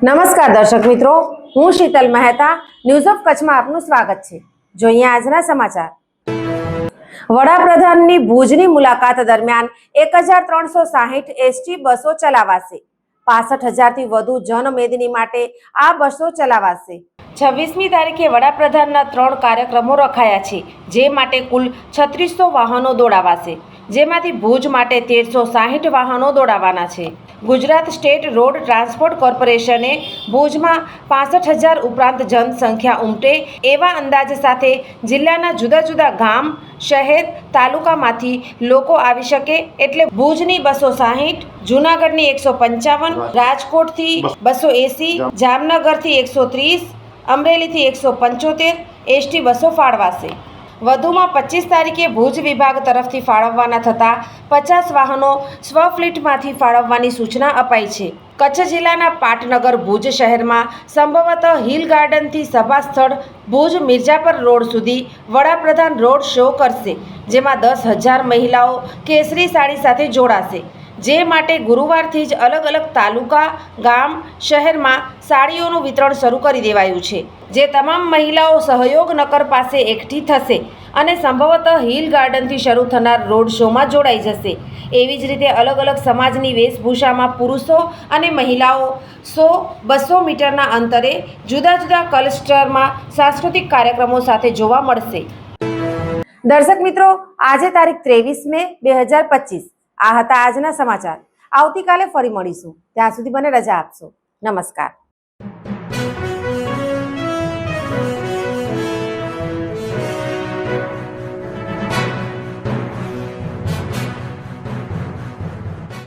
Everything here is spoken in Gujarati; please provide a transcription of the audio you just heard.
નમસ્કાર દર્શક મિત્રો, હું શીતલ મહેતા ન્યૂઝ ઓફ કચ્છમાં આપનું સ્વાગત છે। જોઈએ આજના સમાચાર। વડાપ્રધાનની ભુજની મુલાકાત દરમિયાન 1360 એસટી બસો ચલાવાશે। 65,000થી વધુ જનમેદની માટે આ બસો ચલાવાશે। 26મી તારીખે વડાપ્રધાનના 3 કાર્યક્રમો રખાયા છે, જે માટે કુલ 3600 વાહનો દોડાવાશે, જેમાંથી ભુજ માટે 1360 વાહનો દોડાવાના છે। ગુજરાત સ્ટેટ રોડ ટ્રાન્સપોર્ટ કોર્પોરેશને ભુજમાં 65,000 ઉપરાંત જનસંખ્યા ઉમટે એવા અંદાજ સાથે જિલ્લાના જુદા જુદા ગામ, શહેર, તાલુકામાંથી લોકો આવી શકે એટલે ભુજની 260, જૂનાગઢની 155, રાજકોટથી 280, જામનગરથી 130, અમરેલીથી 175 એસટી બસો ફાળવાશે। વધુમાં 25 તારીખે ભુજ વિભાગ તરફથી ફાળવવાના થતા 50 વાહનો સ્વફ્લીટમાંથી ફાળવવાની સૂચના અપાઈ છે। કચ્છ જિલ્લાના પાટનગર ભુજ શહેરમાં સંભવતઃ હિલ ગાર્ડનથી સભા સ્થળ ભુજ મિર્જાપર રોડ સુધી વડાપ્રધાન રોડ શો કરશે, જેમાં 10,000 મહિલાઓ કેસરી સાડી સાથે જોડાશે, જે માટે ગુરુવારથી જ અલગ અલગ તાલુકા, ગામ, શહેરમાં સાડીઓનું વિતરણ શરૂ કરી દેવાયું છે, જે તમામ મહિલાઓ સહયોગ નગર પાસે એકઠી થશે અને સંભવતઃ હિલ ગાર્ડનથી શરૂ થનાર રોડ શોમાં જોડાઈ જશે। એવી જ રીતે અલગ અલગ સમાજની વેશભૂષામાં પુરુષો અને મહિલાઓ 100-200 મીટરના અંતરે જુદા જુદા ક્લસ્ટરમાં સાંસ્કૃતિક કાર્યક્રમો સાથે જોવા મળશે। દર્શક મિત્રો, આજે તારીખ 23 મે 2025 આ હતા આજના સમાચાર। આવતીકાલે ફરી મળીશું, ત્યાં સુધી મને રજા આપશો। નમસ્કાર।